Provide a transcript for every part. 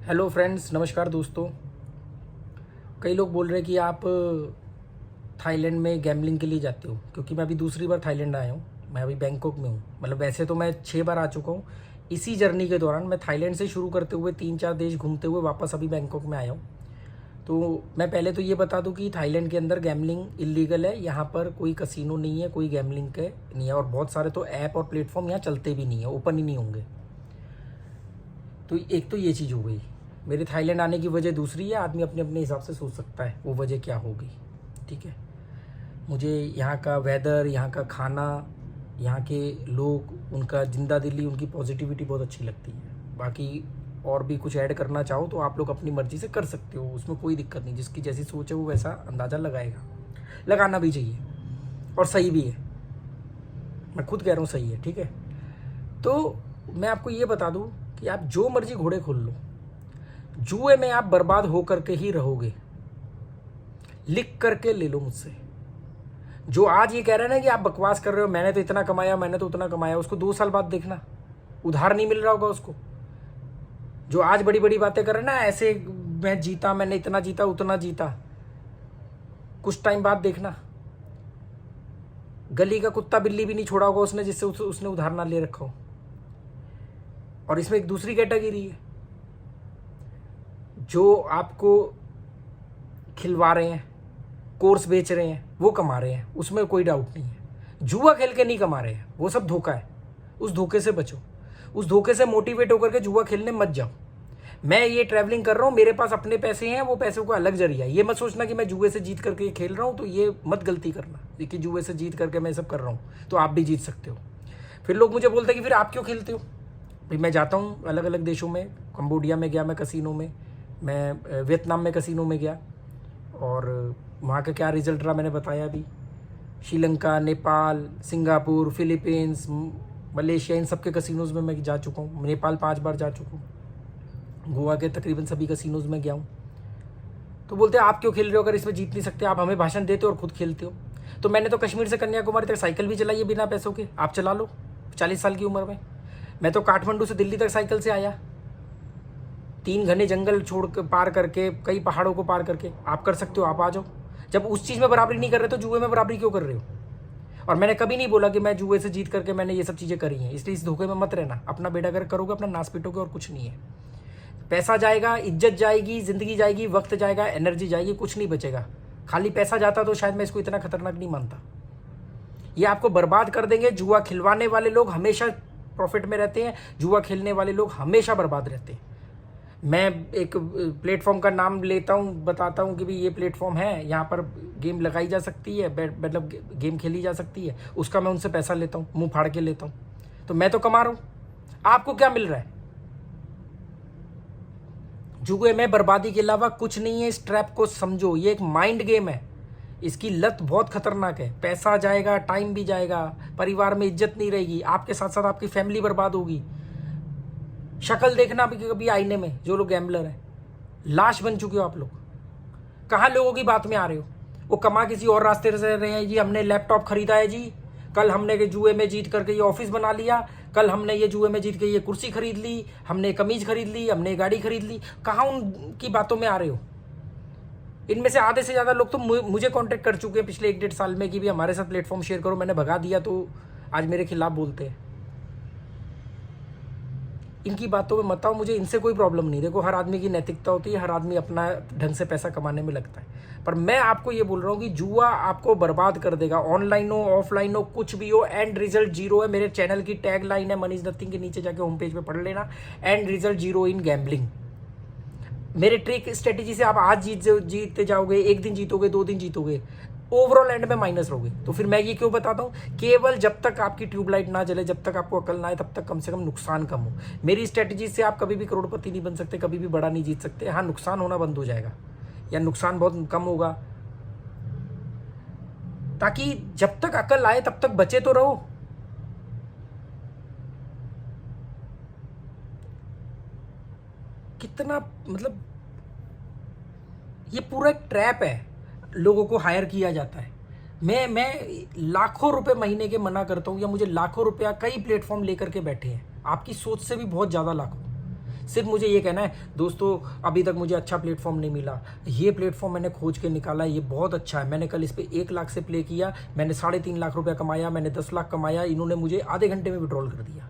Hello friends, नमस्कार दोस्तों। कई लोग बोल रहे हैं कि आप थाईलैंड में गैम्बलिंग के लिए जाते हो, क्योंकि मैं अभी दूसरी बार थाईलैंड आया हूँ। मैं अभी बैंकॉक में हूँ। मतलब वैसे तो मैं 6 बार आ चुका हूँ। इसी जर्नी के दौरान मैं थाईलैंड से शुरू करते हुए 3-4 देश घूमते हुए वापस अभी बैंकॉक में आया हूँ। तो मैं पहले तो ये बता दूं कि थाईलैंड के अंदर गैम्बलिंग इलीगल है। यहाँ पर कोई कसिनो नहीं है, कोई गैम्बलिंग के नहीं है, और बहुत सारे तो ऐप और प्लेटफॉर्म यहाँ चलते भी नहीं है, ओपन ही नहीं होंगे। तो एक तो ये चीज़ हो गई। मेरे थाईलैंड आने की वजह दूसरी है। आदमी अपने अपने हिसाब से सोच सकता है वो वजह क्या होगी। ठीक है। मुझे यहाँ का वेदर, यहाँ का खाना, यहाँ के लोग, उनका जिंदा दिली, उनकी पॉजिटिविटी बहुत अच्छी लगती है। बाकी और भी कुछ ऐड करना चाहो तो आप लोग अपनी मर्जी से कर सकते हो, उसमें कोई दिक्कत नहीं। जिसकी जैसी सोच है वो वैसा अंदाज़ा लगाएगा, लगाना भी चाहिए, और सही भी है। मैं खुद कह रहा हूँ सही है। ठीक है। तो मैं आपको ये बता दूँ कि आप जो मर्जी घोड़े खोल लो, जुए में आप बर्बाद हो करके ही रहोगे। लिख करके ले लो मुझसे। जो आज ये कह रहे हैं ना कि आप बकवास कर रहे हो, मैंने तो इतना कमाया, मैंने तो उतना कमाया, उसको 2 साल बाद देखना, उधार नहीं मिल रहा होगा उसको। जो आज बड़ी बड़ी बातें कर रहे हैं ना, ऐसे मैं जीता, मैंने इतना जीता, उतना जीता, कुछ टाइम बाद देखना गली का कुत्ता बिल्ली भी नहीं छोड़ा होगा उसने, जिससे उसने उधार ना ले रखा हो। और इसमें एक दूसरी कैटेगरी है, जो आपको खिलवा रहे हैं, कोर्स बेच रहे हैं, वो कमा रहे हैं, उसमें कोई डाउट नहीं है। जुआ खेल के नहीं कमा रहे हैं, वो सब धोखा है। उस धोखे से बचो। उस धोखे से मोटिवेट होकर के जुआ खेलने मत जाओ। मैं ये ट्रैवलिंग कर रहा हूँ, मेरे पास अपने पैसे हैं, वो पैसों का अलग जरिया है। ये मत सोचना कि मैं जुए से जीत करके खेल रहा हूँ, तो ये मत गलती करना कि जुए से जीत करके मैं सब कर रहा हूँ तो आप भी जीत सकते हो। फिर लोग मुझे बोलते हैं कि फिर आप क्यों खेलते हो। भाई मैं जाता हूँ अलग अलग देशों में, कंबोडिया में गया मैं कसिनो में, मैं वियतनाम में कसिनो में गया, और वहाँ का क्या रिजल्ट रहा मैंने बताया अभी। Sri Lanka, Nepal, Singapore, Philippines, Malaysia, इन सब के कसिनोज़ में मैं जा चुका हूँ। नेपाल 5 बार जा चुका हूँ। गोवा के तकरीबन सभी कसिनोज़ में गया हूँ। तो बोलते हैं आप क्यों खेल रहे हो, अगर इसमें जीत नहीं सकते, आप हमें भाषण देते हो और खुद खेलते हो। तो मैंने तो कश्मीर से कन्याकुमारी तक साइकिल भी चलाई है बिना पैसों के, आप चला लो 40 साल की उम्र में। मैं तो काठमांडू से दिल्ली तक साइकिल से आया, 3 घने जंगल छोड़ कर, पार करके, कई पहाड़ों को पार करके। आप कर सकते हो, आप आ जाओ। जब उस चीज़ में बराबरी नहीं कर रहे तो जुए में बराबरी क्यों कर रहे हो। और मैंने कभी नहीं बोला कि मैं जुए से जीत करके मैंने ये सब चीज़ें करी हैं, इसलिए इस धोखे में मत रहना। अपना बेड़ा गर्क करोगे, अपना नाश पीटोगे, और कुछ नहीं है। पैसा जाएगा, इज्जत जाएगी, जिंदगी जाएगी, वक्त जाएगा, एनर्जी जाएगी, कुछ नहीं बचेगा। खाली पैसा जाता तो शायद मैं इसको इतना खतरनाक नहीं मानता। ये आपको बर्बाद कर देंगे। जुआ खिलवाने वाले लोग हमेशा प्रॉफिट में रहते हैं, जुआ खेलने वाले लोग हमेशा बर्बाद रहते हैं। मैं एक प्लेटफॉर्म का नाम लेता हूँ, बताता हूँ कि भाई ये प्लेटफॉर्म है, यहाँ पर गेम लगाई जा सकती है, मतलब गेम खेली जा सकती है, उसका मैं उनसे पैसा लेता हूँ, मुंह फाड़ के लेता हूँ। तो मैं तो कमा रहा हूँ, आपको क्या मिल रहा है। जुए में बर्बादी के अलावा कुछ नहीं है। इस ट्रैप को समझो, ये एक माइंड गेम है। इसकी लत बहुत खतरनाक है। पैसा जाएगा, टाइम भी जाएगा, परिवार में इज्जत नहीं रहेगी, आपके साथ साथ आपकी फैमिली बर्बाद होगी। शक्ल देखना भी कभी आईने में, जो लोग गैम्बलर हैं, लाश बन चुके हो आप लोग। कहाँ लोगों की बात में आ रहे हो। वो कमा किसी और रास्ते से रहे हैं जी। हमने लैपटॉप खरीदा है जी, कल हमने जुए में जीत करके ये ऑफिस बना लिया, कल हमने ये जुए में जीत के ये कुर्सी खरीद ली, हमने कमीज खरीद ली, हमने गाड़ी खरीद ली। कहाँ उनकी बातों में आ रहे हो। इनमें से आधे से ज़्यादा लोग तो मुझे कांटेक्ट कर चुके हैं पिछले 1-1.5 साल में कि भी हमारे साथ प्लेटफॉर्म शेयर करो। मैंने भगा दिया तो आज मेरे खिलाफ बोलते हैं। इनकी बातों में मत आओ, मुझे इनसे कोई प्रॉब्लम नहीं। देखो, हर आदमी की नैतिकता होती है, हर आदमी अपना ढंग से पैसा कमाने में लगता है। पर मैं आपको ये बोल रहा हूँ कि जुआ आपको बर्बाद कर देगा। ऑनलाइन हो, ऑफलाइन हो, कुछ भी हो, एंड रिजल्ट जीरो है। मेरे चैनल की टैग लाइन है मनीष नथिंग के नीचे जाके होम पेज पे पढ़ लेना, and result zero in gambling. मेरे ट्रिक स्ट्रेटेजी से आप आज जीतते जाओगे, 1 दिन जीतोगे, 2 दिन जीतोगे, ओवरऑल एंड में माइनस रहोगे। तो फिर मैं ये क्यों बताता हूँ, केवल जब तक आपकी ट्यूबलाइट ना जले, जब तक आपको अकल ना आए, तब तक कम से कम नुकसान कम हो। मेरी स्ट्रेटेजी से आप कभी भी करोड़पति नहीं बन सकते, कभी भी बड़ा नहीं जीत सकते। हाँ, नुकसान होना बंद हो जाएगा, या नुकसान बहुत कम होगा, ताकि जब तक अकल आए तब तक बचे तो रहो। कितना मतलब, ये पूरा एक ट्रैप है। लोगों को हायर किया जाता है। मैं लाखों रुपए महीने के मना करता हूँ, या मुझे लाखों रुपया कई प्लेटफॉर्म लेकर के बैठे हैं, आपकी सोच से भी बहुत ज़्यादा लाखों। सिर्फ मुझे ये कहना है दोस्तों, अभी तक मुझे अच्छा प्लेटफॉर्म नहीं मिला, ये प्लेटफॉर्म मैंने खोज के निकाला, ये बहुत अच्छा है, मैंने कल इस पर 1 लाख से प्ले किया, मैंने 3.5 लाख रुपया कमाया, मैंने 10 लाख कमाया, इन्होंने मुझे आधे घंटे में विड्रॉल कर दिया,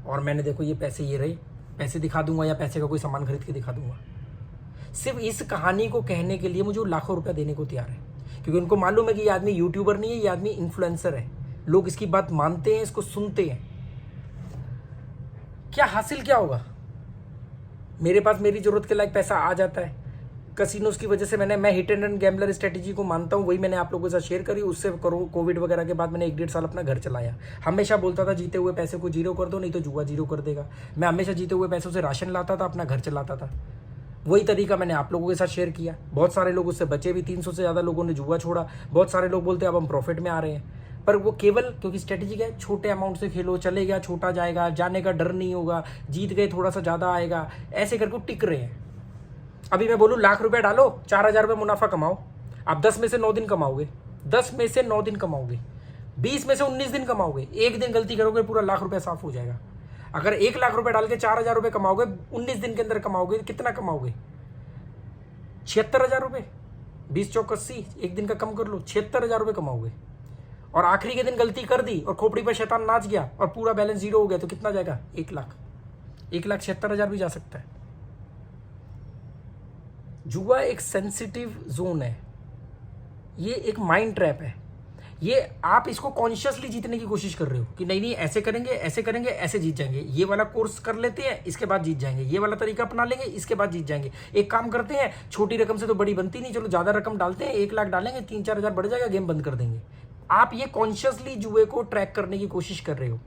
और मैंने देखो ये पैसे ये रहे, पैसे दिखा दूंगा या पैसे का कोई सामान खरीद के दिखा दूंगा। सिर्फ इस कहानी को कहने के लिए मुझे वो लाखों रुपया देने को तैयार है, क्योंकि उनको मालूम है कि ये आदमी यूट्यूबर नहीं है, ये आदमी इन्फ्लुएंसर है, लोग इसकी बात मानते हैं, इसको सुनते हैं। क्या हासिल क्या होगा? मेरे पास मेरी जरूरत के लायक पैसा आ जाता है। कसिनोज की वजह से मैं hit and run gambler strategy को मानता हूँ, वही मैंने आप लोगों के साथ शेयर करी। उससे कोविड वगैरह के बाद मैंने 1-1.5 साल अपना घर चलाया। हमेशा बोलता था जीते हुए पैसे को जीरो कर दो, नहीं तो जुआ जीरो कर देगा। मैं हमेशा जीते हुए पैसों से राशन लाता था, अपना घर चलाता था। वही तरीका मैंने आप लोगों के साथ शेयर किया। बहुत सारे लोग उससे बचे भी, 300 से ज़्यादा लोगों ने जुआ छोड़ा। बहुत सारे लोग बोलते हैं अब हम प्रॉफिट में आ रहे हैं, पर वो केवल क्योंकि स्ट्रेटेजी क्या है, छोटे अमाउंट से खेलो, चले गया छोटा जाएगा, जाने का डर नहीं होगा, जीत गए थोड़ा सा ज़्यादा आएगा, ऐसे करके टिक रहे हैं। अभी मैं बोलूँ लाख रुपया डालो, 4,000 रुपये मुनाफा कमाओ, आप 10 में से 9 दिन कमाओगे, 10 में से 9 दिन कमाओगे, 20 में से 19 दिन कमाओगे। एक दिन गलती करोगे पूरा लाख रुपया साफ हो जाएगा। अगर 1 लाख रुपये डाल के 4,000 रुपये कमाओगे, 19 दिन के अंदर कमाओगे, कितना कमाओगे? 76,000 रुपये। 20 चौक 80, एक दिन का कम कर लो, 76,000 रुपये कमाओगे। और आखिरी के दिन गलती कर दी और खोपड़ी पर शैतान नाच गया और पूरा बैलेंस जीरो हो गया, तो कितना जाएगा? 1 लाख। 1,76,000 भी जा सकता है। जुआ एक सेंसिटिव जोन है, ये एक माइंड ट्रैप है। ये आप इसको कॉन्शियसली जीतने की कोशिश कर रहे हो कि नहीं नहीं ऐसे करेंगे, ऐसे करेंगे, ऐसे जीत जाएंगे, ये वाला कोर्स कर लेते हैं, इसके बाद जीत जाएंगे, ये वाला तरीका अपना लेंगे, इसके बाद जीत जाएंगे। एक काम करते हैं, छोटी रकम से तो बड़ी बनती नहीं, चलो ज्यादा रकम डालते हैं, 1 लाख डालेंगे, 3-4 हज़ार बढ़ जाएगा, गेम बंद कर देंगे। आप ये कॉन्शियसली जुए को ट्रैक करने की कोशिश कर रहे हो।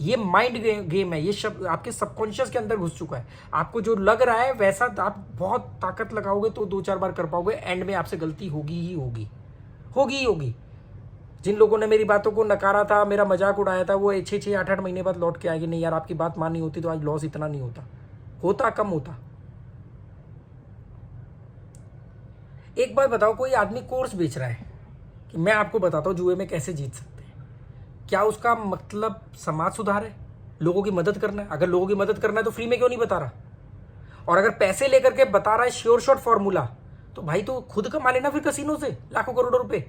ये माइंड गेम है, ये शब्द आपके सबकॉन्शियस के अंदर घुस चुका है। आपको जो लग रहा है वैसा आप बहुत ताकत लगाओगे तो 2-4 बार कर पाओगे, एंड में आपसे गलती होगी ही होगी, होगी ही होगी। जिन लोगों ने मेरी बातों को नकारा था, मेरा मजाक उड़ाया था, वो 6-6, 8-8 महीने बाद लौट के आएगी, नहीं यार आपकी बात माननी होती तो आज लॉस इतना नहीं होता, होता कम होता। एक बात बताओ, कोई आदमी कोर्स बेच रहा है कि मैं आपको बताता हूं जुए में कैसे जीत सकते हैं, क्या उसका मतलब समाज सुधार है, लोगों की मदद करना है? अगर लोगों की मदद करना है तो फ्री में क्यों नहीं बता रहा? और अगर पैसे लेकर के बता रहा है श्योर शॉट फॉर्मूला, तो भाई तो खुद कमा लेना फिर कसिनो से लाखों करोड़ों रुपए,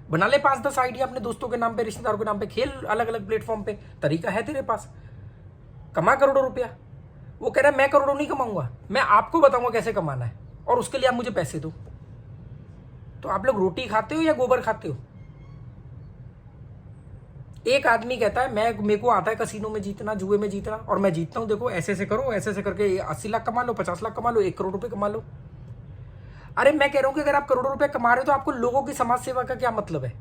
बना ले 5-10 आइडिया अपने दोस्तों के नाम पे, रिश्तेदारों के नाम पे, खेल अलग अलग प्लेटफॉर्म पे, तरीका है तेरे पास, कमा करोड़ों रुपया। वो कह रहा है मैं करोड़ों नहीं कमाऊंगा, मैं आपको बताऊंगा कैसे कमाना है, और उसके लिए आप मुझे पैसे दो। तो आप लोग रोटी खाते हो या गोबर खाते हो? एक आदमी कहता है मेरे को आता है कसिनो में जीतना, जुए में जीतना, और मैं जीतता हूं, देखो ऐसे ऐसे करो, ऐसे ऐसे करके 80 लाख कमा लो, 50 लाख कमा लो, 1 करोड़ रुपए कमा लो। अरे मैं कह रहा हूं कि अगर आप करोड़ों रुपए कमा रहे हो तो आपको लोगों की समाज सेवा का क्या मतलब है?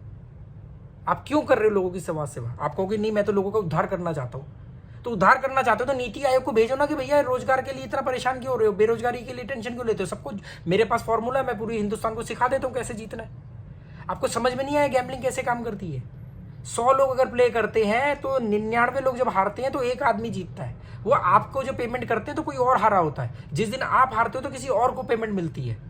आप क्यों कर रहे हो लोगों की समाज सेवा? आप कहोगे नहीं मैं तो लोगों का उद्धार करना चाहता हूं, तो उद्धार करना चाहते हो तो नीति आयोग को भेजो ना कि भैया रोजगार के लिए इतना परेशान क्यों हो रहे हो, बेरोजगारी के लिए टेंशन क्यों लेते हो? सब कुछ मेरे पास फॉर्मूला है, मैं पूरी हिंदुस्तान को सिखा देता हूँ कैसे जीतना है। आपको समझ में नहीं आया गैम्बलिंग कैसे काम करती है? 100 लोग अगर प्ले करते हैं तो 99 लोग जब हारते हैं तो एक आदमी जीतता है। वो आपको जो पेमेंट करते हैं तो कोई और हारा होता है, जिस दिन आप हारते हो तो किसी और को पेमेंट मिलती है।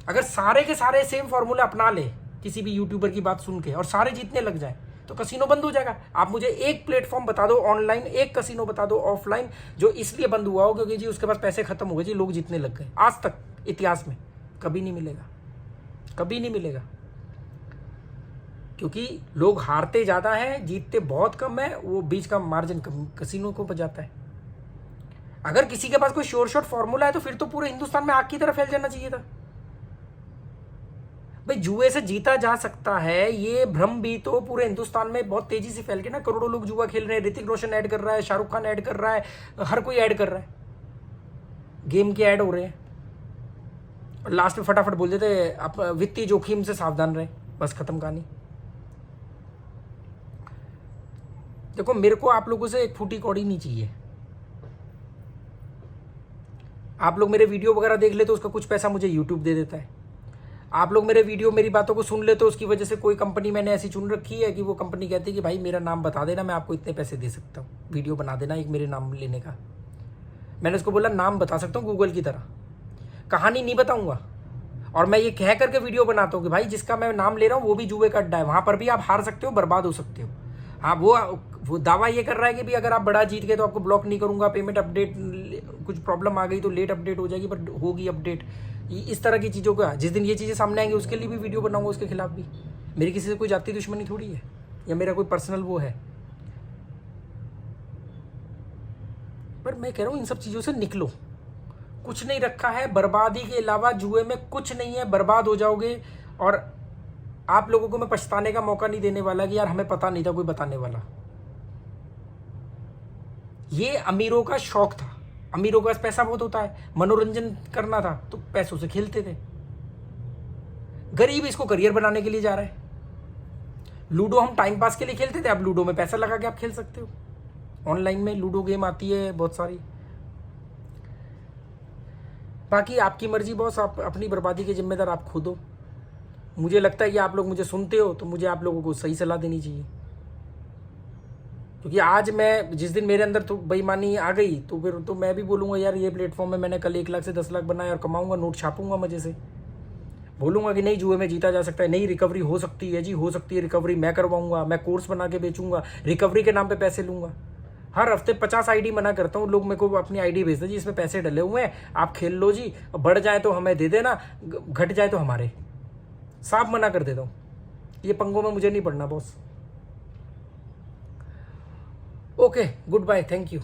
अगर सारे के सारे सेम फॉर्मूला अपना ले किसी भी यूट्यूबर की बात सुन के और सारे जीतने लग जाए तो कसिनो बंद हो जाएगा। आप मुझे एक प्लेटफॉर्म बता दो ऑनलाइन, एक कसिनो बता दो ऑफलाइन जो इसलिए बंद हुआ हो क्योंकि जी उसके पास पैसे खत्म हो गए, जी लोग जीतने लग गए। आज तक इतिहास में कभी नहीं मिलेगा, कभी नहीं मिलेगा, क्योंकि लोग हारते ज्यादा हैं, जीतते बहुत कम है, वो बीच का मार्जिन कसिनो को बजाता है। अगर किसी के पास कोई श्योर शॉट फॉर्मूला है तो फिर तो पूरे हिंदुस्तान में आग की तरह फैल जाना चाहिए था। भाई जुए से जीता जा सकता है, ये भ्रम भी तो पूरे हिंदुस्तान में बहुत तेजी से फैल के ना, करोड़ों लोग जुआ खेल रहे हैं, ऋतिक रोशन ऐड कर रहा है, शाहरुख खान ऐड कर रहा है, हर कोई ऐड कर रहा है, गेम के ऐड हो रहे हैं, और लास्ट में फटाफट बोल देते आप वित्तीय जोखिम से सावधान रहे, बस खत्म कहानी। देखो मेरे को आप लोगों से एक फूटी कौड़ी नहीं चाहिए। आप लोग मेरे वीडियो वगैरह देख ले तो उसका कुछ पैसा मुझे यूट्यूब दे देता है। आप लोग मेरे वीडियो मेरी बातों को सुन ले तो उसकी वजह से कोई कंपनी मैंने ऐसी चुन रखी है कि वो कंपनी कहती है कि भाई मेरा नाम बता देना, मैं आपको इतने पैसे दे सकता हूँ, वीडियो बना देना एक मेरे नाम लेने का। मैंने उसको बोला नाम बता सकता हूँ गूगल की तरह, कहानी नहीं बताऊंगा। और मैं ये कह करके वीडियो बनाता हूँ कि भाई जिसका मैं नाम ले रहा हूँ वो भी जुए का अड्डा है, वहां पर भी आप हार सकते हो, बर्बाद हो सकते हो। हाँ वो दावा ये कर रहा है कि भी अगर आप बड़ा जीत गए तो आपको ब्लॉक नहीं करूंगा, पेमेंट अपडेट कुछ प्रॉब्लम आ गई तो लेट अपडेट हो जाएगी, पर होगी अपडेट। इस तरह की चीज़ों का जिस दिन ये चीज़ें सामने आएंगी उसके लिए भी वीडियो बनाऊंगा, उसके खिलाफ भी। मेरी किसी से कोई जाति दुश्मनी थोड़ी है, या मेरा कोई पर्सनल वो है। पर मैं कह रहा हूँ इन सब चीज़ों से निकलो, कुछ नहीं रखा है, बर्बादी के अलावा जुए में कुछ नहीं है, बर्बाद हो जाओगे। और आप लोगों को मैं पछताने का मौका नहीं देने वाला कि यार हमें पता नहीं था, कोई बताने वाला। ये अमीरों का शौक था, अमीरों के पास पैसा बहुत होता है, मनोरंजन करना था तो पैसों से खेलते थे। गरीब इसको करियर बनाने के लिए जा रहा है। लूडो हम टाइम पास के लिए खेलते थे, अब लूडो में पैसा लगा के आप खेल सकते हो। ऑनलाइन में लूडो गेम आती है बहुत सारी। बाकी आपकी मर्जी बॉस, आप अपनी बर्बादी के जिम्मेदार आप खुद हो। मुझे लगता है कि आप लोग मुझे सुनते हो तो मुझे आप लोगों को सही सलाह देनी चाहिए, क्योंकि आज मैं जिस दिन मेरे अंदर तो बेईमानी आ गई तो फिर तो मैं भी बोलूँगा यार ये प्लेटफॉर्म में मैंने कल 1 लाख से 10 लाख बनाए और कमाऊंगा, नोट छापूंगा मजे से। बोलूँगा कि नहीं जुए में जीता जा सकता है, नहीं रिकवरी हो सकती है जी, हो सकती है रिकवरी, मैं करवाऊंगा, मैं कोर्स बना के बेचूंगा, रिकवरी के नाम पे पैसे लूंगा। हर हफ्ते 50 आईडी मना करता हूँ, लोग मेरे को अपनी आईडी भेजते जी इसमें पैसे डले हुए हैं, आप खेल लो जी, बढ़ जाए तो हमें दे देना, घट जाए तो हमारे। साफ मना कर देता हूँ, ये पंगों में मुझे नहीं पड़ना boss. Okay, goodbye, thank you.